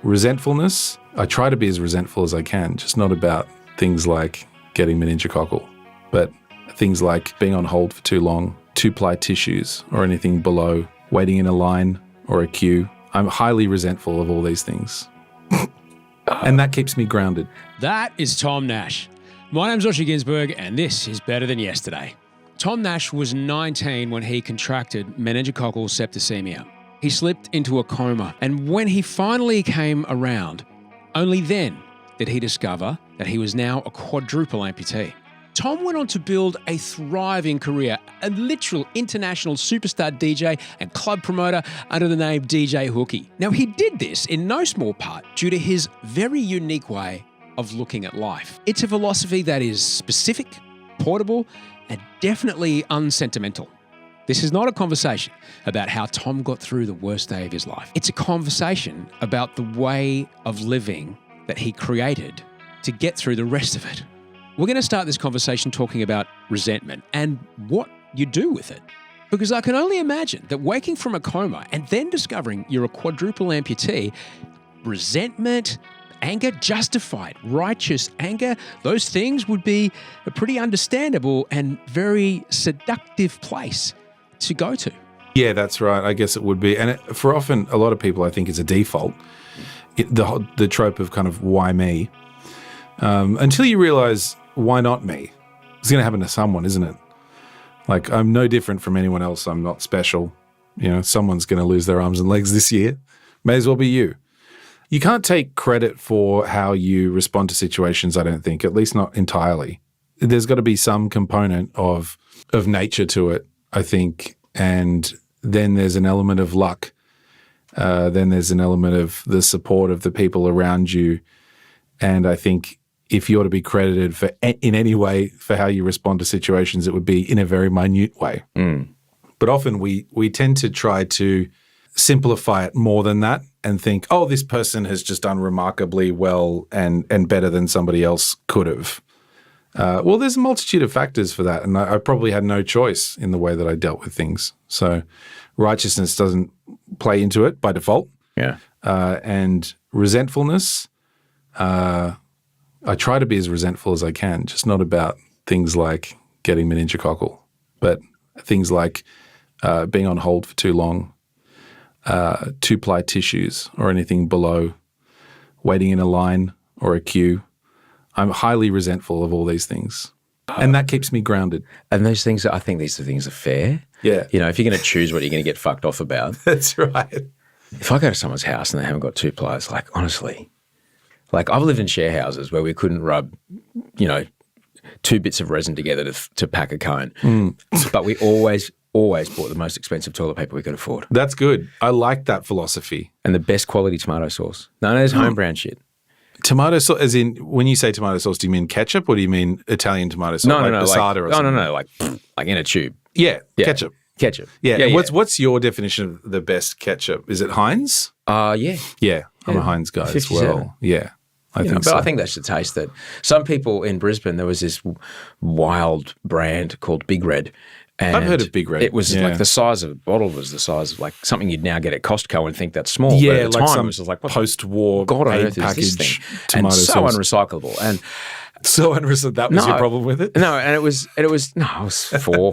resentfulness. I try to be as resentful as I can, just not about things like getting meningococcal, but things like being on hold for too long, 2-ply tissues or anything below, waiting in a line or a queue. I'm highly resentful of all these things. And that keeps me grounded. That is Tom Nash. My name's Osher Gunsberg, and this is Better Than Yesterday. Tom Nash was 19 when he contracted meningococcal septicemia. He slipped into a coma, and when he finally came around, only then did he discover that he was now a quadruple amputee. Tom went on to build a thriving career, a literal international superstar DJ and club promoter under the name DJ Hookie. Now, he did this in no small part due to his very unique way of looking at life. It's a philosophy that is specific, portable, and definitely unsentimental. This is not a conversation about how Tom got through the worst day of his life. It's a conversation about the way of living that he created to get through the rest of it. We're going to start this conversation talking about resentment and what you do with it. Because I can only imagine that waking from a coma and then discovering you're a quadruple amputee, resentment, anger, justified, righteous anger, those things would be a pretty understandable and very seductive place to go to. Yeah, that's right. I guess it would be. And for often, a lot of people, I think, is a default. The trope of kind of, why me? Until you realize, why not me? It's going to happen to someone, isn't it? Like, I'm no different from anyone else. I'm not special. You know, someone's going to lose their arms and legs this year. May as well be you. You can't take credit for how you respond to situations, I don't think, at least not entirely. There's got to be some component of nature to it, I think. And then there's an element of luck. Then there's an element of the support of the people around you. And I think if you ought to be credited for in any way for how you respond to situations, it would be in a very minute way. But often we tend to try to simplify it more than that and think, oh, this person has just done remarkably well and better than somebody else could have. Well, there's a multitude of factors for that, and I probably had no choice in the way that I dealt with things. So righteousness doesn't play into it by default. Yeah. And resentfulness, I try to be as resentful as I can, just not about things like getting meningococcal, but things like being on hold for too long, 2-ply tissues or anything below, waiting in a line or a queue. I'm highly resentful of all these things. And that keeps me grounded. And those things, I think these things are fair. Yeah. You know, if you're going to choose what you're going to get fucked off about. That's right. If I go to someone's house and they haven't got 2-plies, like, honestly, like, I've lived in share houses where we couldn't rub, 2 bits of resin together to pack a cone. But we always bought the most expensive toilet paper we could afford. That's good. I like that philosophy. And the best quality tomato sauce. None of this home brand shit. Tomato sauce, as in, when you say tomato sauce, do you mean ketchup or do you mean Italian tomato sauce? No, Passata or something? No, like in a tube. Yeah, ketchup. Ketchup. Yeah. What's your definition of the best ketchup? Is it Heinz? Yeah. Yeah, I'm a Heinz guy 57. As well. Yeah, I think so. But I think that's the taste that some people in Brisbane, there was this wild brand called Big Red. And I've heard of Big Red. It was like the size of a bottle was the size of like something you'd now get at Costco and think that's small. Yeah, but at the like time some it was like post-war God on aid earth is this thing? tomato and so sauce. Unrecyclable. And so unrecyclable. That was your problem with it? No, and it was I was 4.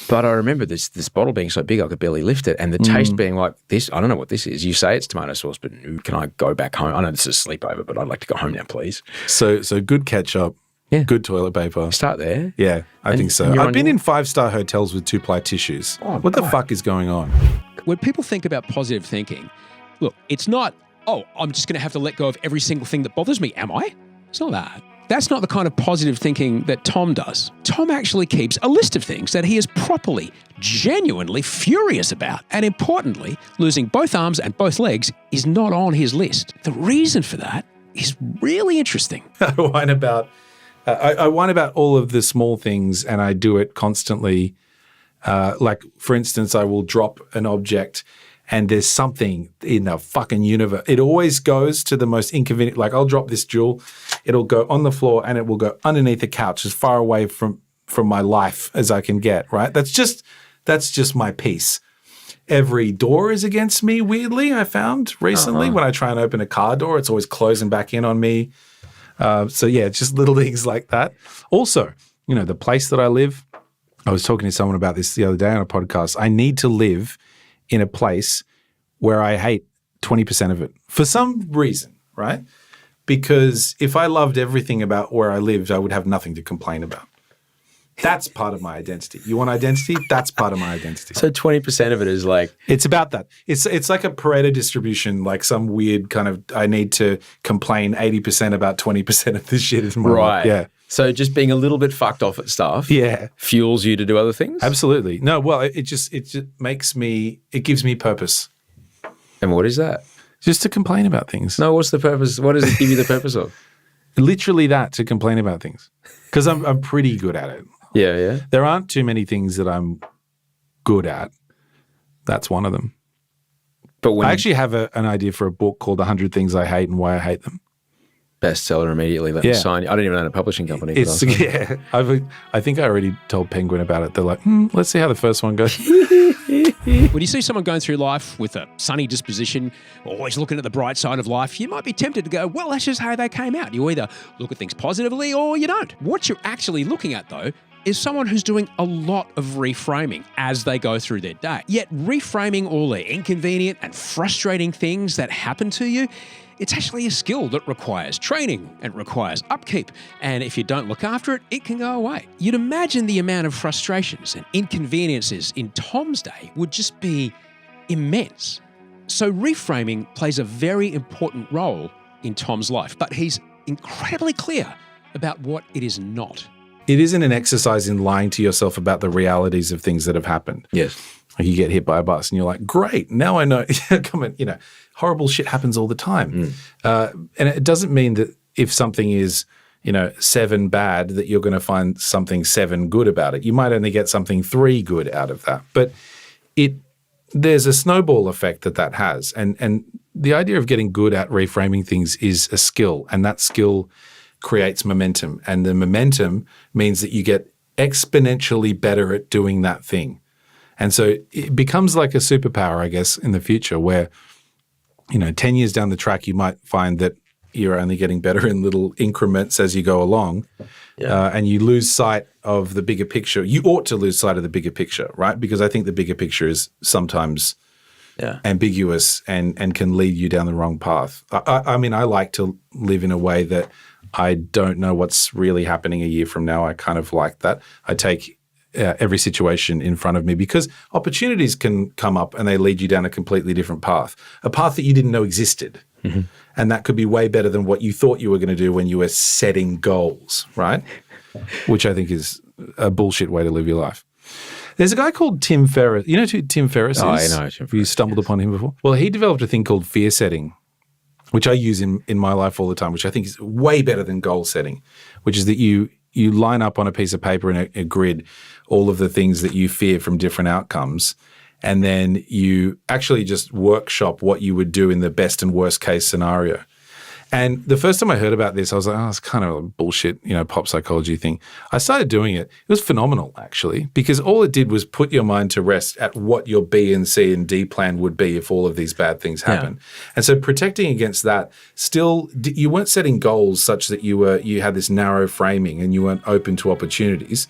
But I remember this bottle being so big I could barely lift it, and the taste being like this. I don't know what this is. You say it's tomato sauce, but can I go back home? I know this is a sleepover, but I'd like to go home now, please. So good ketchup. Yeah. Good toilet paper. Start there. Yeah, I think so. I've been in 5-star hotels with 2-ply tissues. Oh, what the fuck is going on? When people think about positive thinking, look, it's not, I'm just going to have to let go of every single thing that bothers me, am I? It's not that. That's not the kind of positive thinking that Tom does. Tom actually keeps a list of things that he is properly, genuinely furious about. And importantly, losing both arms and both legs is not on his list. The reason for that is really interesting. I whine about all of the small things, and I do it constantly. Like, for instance, I will drop an object and there's something in the fucking universe. It always goes to the most inconvenient. Like, I'll drop this jewel, it'll go on the floor and it will go underneath the couch as far away from my life as I can get, right? That's just my piece. Every door is against me, weirdly, I found recently. When I try and open a car door, it's always closing back in on me. So yeah, just little things like that. Also, the place that I live, I was talking to someone about this the other day on a podcast. I need to live in a place where I hate 20% of it for some reason, right? Because if I loved everything about where I lived, I would have nothing to complain about. That's part of my identity. You want identity? That's part of my identity. So 20% of it is like... It's about that. It's like a Pareto distribution, like some weird kind of, I need to complain 80% about 20% of this shit in my life. Yeah. So just being a little bit fucked off at stuff fuels you to do other things? Absolutely. No, well, it just makes me, it gives me purpose. And what is that? Just to complain about things. No, what's the purpose? What does it give you the purpose of? Literally that, to complain about things. Because I'm pretty good at it. Yeah. There aren't too many things that I'm good at. That's one of them. But when I actually have an idea for a book called 100 Things I Hate and Why I Hate Them. Bestseller immediately. Let me sign you. I don't even own a publishing company. I think I already told Penguin about it. They're like, let's see how the first one goes. When you see someone going through life with a sunny disposition, always looking at the bright side of life, you might be tempted to go, well, that's just how they came out. You either look at things positively or you don't. What you're actually looking at, though, is someone who's doing a lot of reframing as they go through their day. Yet reframing all the inconvenient and frustrating things that happen to you, it's actually a skill that requires training and requires upkeep. And if you don't look after it, it can go away. You'd imagine the amount of frustrations and inconveniences in Tom's day would just be immense. So reframing plays a very important role in Tom's life, but he's incredibly clear about what it is not. It isn't an exercise in lying to yourself about the realities of things that have happened. Yes. You get hit by a bus and you're like, great, now I know. Come on, horrible shit happens all the time. And it doesn't mean that if something is, 7 bad, that you're going to find something 7 good about it. You might only get something 3 good out of that. But there's a snowball effect that has. And the idea of getting good at reframing things is a skill, and that skill creates momentum. And the momentum means that you get exponentially better at doing that thing. And so it becomes like a superpower, I guess, in the future where, 10 years down the track, you might find that you're only getting better in little increments as you go along. And you lose sight of the bigger picture. You ought to lose sight of the bigger picture, right? Because I think the bigger picture is sometimes ambiguous and can lead you down the wrong path. I mean, I like to live in a way that I don't know what's really happening a year from now. I kind of like that. I take every situation in front of me because opportunities can come up and they lead you down a completely different path, a path that you didn't know existed. Mm-hmm. And that could be way better than what you thought you were going to do when you were setting goals, right? Which I think is a bullshit way to live your life. There's a guy called Tim Ferriss. You know who Tim Ferriss is? Oh, I know Tim Ferriss. You stumbled upon him before? Well, he developed a thing called fear setting, which I use in my life all the time, which I think is way better than goal setting, which is that you line up on a piece of paper in a grid all of the things that you fear from different outcomes, and then you actually just workshop what you would do in the best and worst case scenario. And the first time I heard about this, I was like, oh, it's kind of a bullshit, pop psychology thing. I started doing it. It was phenomenal, actually, because all it did was put your mind to rest at what your B and C and D plan would be if all of these bad things happen. Yeah. And so protecting against that, still, you weren't setting goals such that you had this narrow framing and you weren't open to opportunities,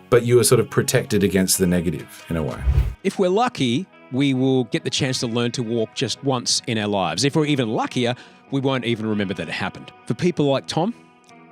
but you were sort of protected against the negative in a way. If we're lucky, we will get the chance to learn to walk just once in our lives. If we're even luckier, we won't even remember that it happened. For people like Tom,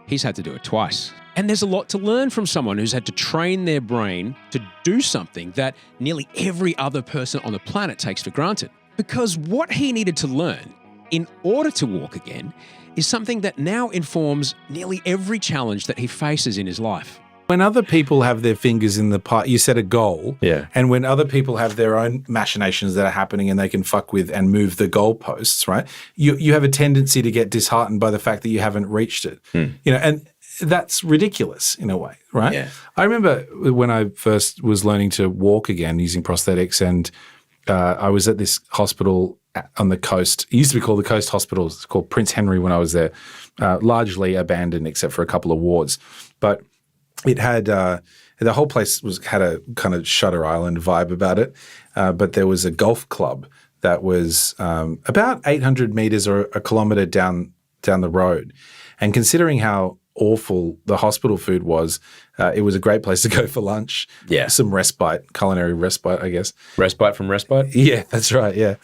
he's had to do it twice. And there's a lot to learn from someone who's had to train their brain to do something that nearly every other person on the planet takes for granted. Because what he needed to learn in order to walk again is something that now informs nearly every challenge that he faces in his life. When other people have their fingers in the pie, you set a goal. Yeah. And when other people have their own machinations that are happening and they can fuck with and move the goalposts, right? You have a tendency to get disheartened by the fact that you haven't reached it. And that's ridiculous in a way, right? Yeah. I remember when I first was learning to walk again using prosthetics, and I was at this hospital on the coast. It used to be called the Coast Hospital. It's called Prince Henry when I was there, largely abandoned except for a couple of wards. But it had The whole place had a kind of Shutter Island vibe about it, but there was a golf club that was about 800 meters or a kilometer down the road. And considering how awful the hospital food was, it was a great place to go for lunch. Yeah. Some respite, culinary respite, I guess. Respite from respite? Yeah, that's right, yeah.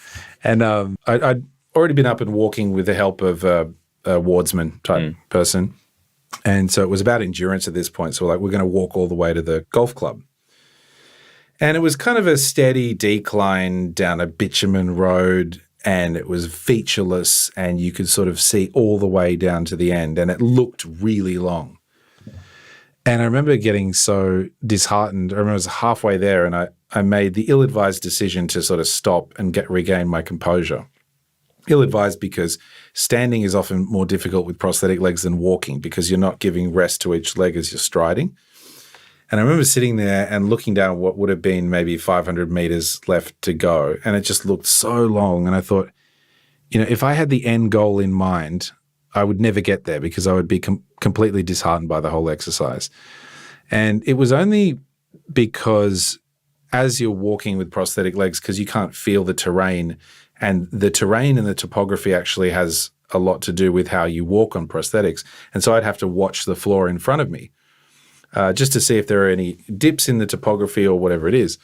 And I'd already been up and walking with the help of a wardsman type person. And so it was about endurance at this point. So we're going to walk all the way to the golf club. And it was kind of a steady decline down a bitumen road, and it was featureless, and you could sort of see all the way down to the end, and it looked really long. And I remember getting so disheartened. I remember I was halfway there, and I made the ill-advised decision to sort of stop and regain my composure. Ill-advised because standing is often more difficult with prosthetic legs than walking, because you're not giving rest to each leg as you're striding. And I remember sitting there and looking down what would have been maybe 500 meters left to go, and it just looked so long. And I thought, if I had the end goal in mind, I would never get there because I would be completely disheartened by the whole exercise. And it was only because as you're walking with prosthetic legs, because you can't feel the terrain, and the terrain and the topography actually has a lot to do with how you walk on prosthetics. And so I'd have to watch the floor in front of me just to see if there are any dips in the topography or whatever it is.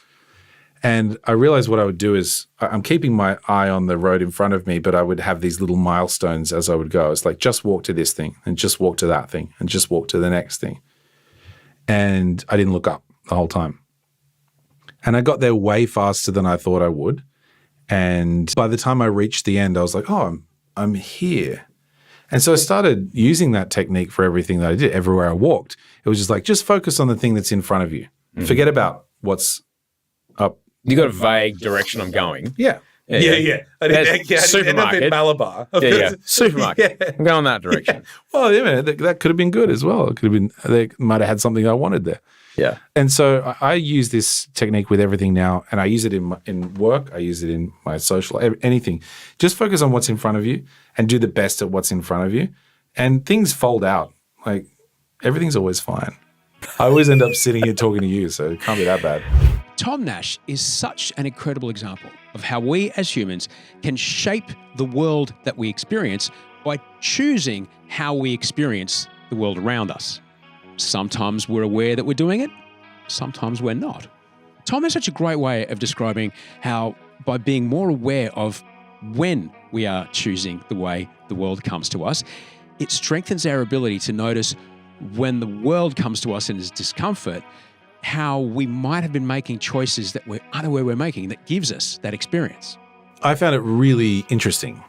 And I realized what I would do is I'm keeping my eye on the road in front of me, but I would have these little milestones as I would go. It's like, just walk to this thing and just walk to that thing and just walk to the next thing. And I didn't look up the whole time. And I got there way faster than I thought I would. And by the time I reached the end, I was like, oh, I'm here. And so I started using that technique for everything that I did. Everywhere I walked, it was just like, just focus on the thing that's in front of you. Forget about what's up. You got a vague direction I'm going. Yeah. I didn't end up in Malabar. Supermarket. Yeah. I'm going that direction. Yeah. Well, that could have been good as well. It could have been, they might have had something I wanted there. Yeah. And so I use this technique with everything now, and I use it in work. I use it in my social, anything. Just focus on what's in front of you and do the best at what's in front of you. And things fold out. Like, everything's always fine. I always end up sitting here talking to you, so it can't be that bad. Tom Nash is such an incredible example of how we as humans can shape the world that we experience by choosing how we experience the world around us. Sometimes we're aware that we're doing it, sometimes we're not. Tom has such a great way of describing how by being more aware of when we are choosing the way the world comes to us, it strengthens our ability to notice when the world comes to us in its discomfort, how we might have been making choices that we're unaware we're making that gives us that experience. I found it really interesting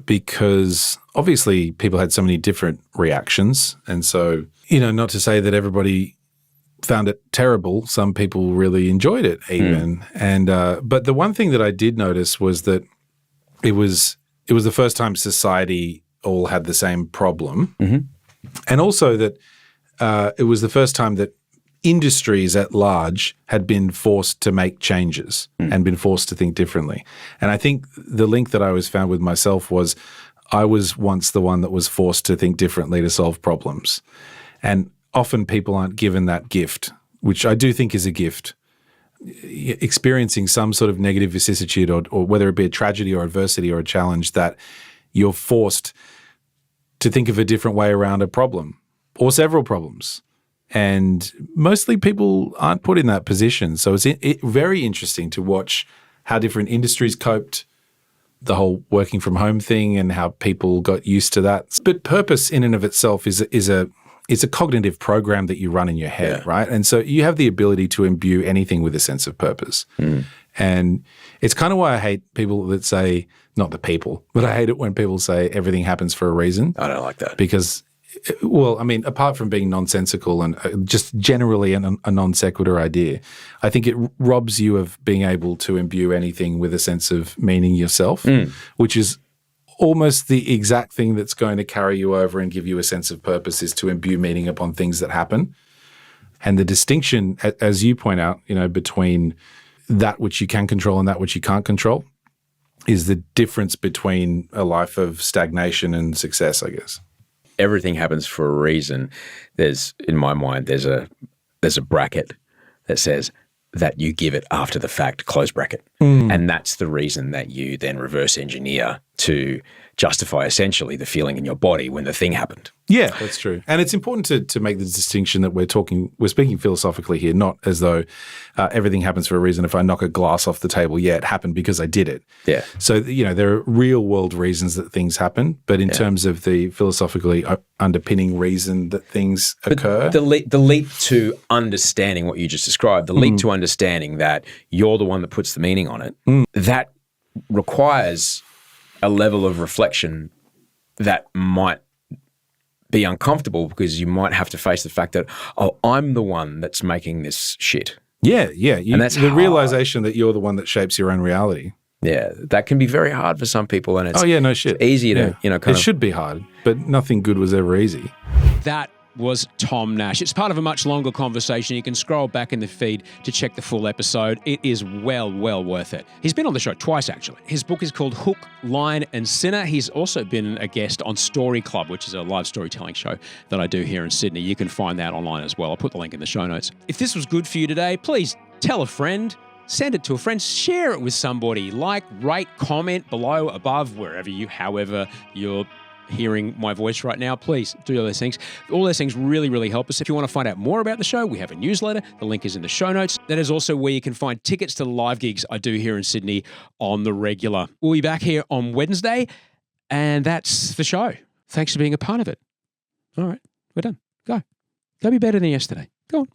because obviously people had so many different reactions. And so, not to say that everybody found it terrible. Some people really enjoyed it even. And but the one thing that I did notice was that it was the first time society all had the same problem. And also that it was the first time that industries at large had been forced to make changes and been forced to think differently. And I think the link that I always found with myself was I was once the one that was forced to think differently to solve problems. And often people aren't given that gift, which I do think is a gift. Experiencing some sort of negative vicissitude or whether it be a tragedy or adversity or a challenge, that you're forced to think of a different way around a problem or several problems. And mostly people aren't put in that position. So it's very interesting to watch how different industries coped, the whole working from home thing and how people got used to that. But purpose in and of itself is a cognitive program that you run in your head, right? And so you have the ability to imbue anything with a sense of purpose. And it's kind of why I hate people that say, not the people, but I hate it when people say everything happens for a reason. I don't like that. Because well, I mean, apart from being nonsensical and just generally a non sequitur idea, I think it robs you of being able to imbue anything with a sense of meaning yourself, which is almost the exact thing that's going to carry you over and give you a sense of purpose, is to imbue meaning upon things that happen. And the distinction, as you point out, between that which you can control and that which you can't control is the difference between a life of stagnation and success, I guess. Everything happens for a reason. In my mind, there's a there's a bracket that says that you give it after the fact, close bracket. And that's the reason that you then reverse engineer to justify essentially the feeling in your body when the thing happened. Yeah, that's true. And it's important to make the distinction that we're speaking philosophically here, not as though everything happens for a reason. If I knock a glass off the table, it happened because I did it. Yeah. So, there are real world reasons that things happen, but in terms of the philosophically underpinning reason that things occur. The leap to understanding what you just described, the leap to understanding that you're the one that puts the meaning on it, that requires a level of reflection that might be uncomfortable because you might have to face the fact that, I'm the one that's making this shit. Yeah. And that's the hard. realization that you're the one that shapes your own reality. Yeah, that can be very hard for some people, and it's no shit. It's easy to It should be hard, but nothing good was ever easy. That was Tom Nash. It's part of a much longer conversation. You can scroll back in the feed to check the full episode. It is well worth it. He's been on the show twice, actually. His book is called Hook, Line and Sinner. He's also been a guest on Story Club, which is a live storytelling show that I do here in Sydney. You can find that online as well. I'll put the link in the show notes. If this was good for you today, please tell a friend. Send it to a friend. Share it with somebody. Like, rate, comment below, above, however you're hearing my voice right now. Please do all those things. All those things really help us. If you want to find out more about the show, we have a newsletter. The link is in the show notes. That is also where you can find tickets to the live gigs I do here in Sydney on the regular. We'll be back here on Wednesday, and that's the show. Thanks for being a part of it. All right, we're done. Go be better than yesterday. Go on.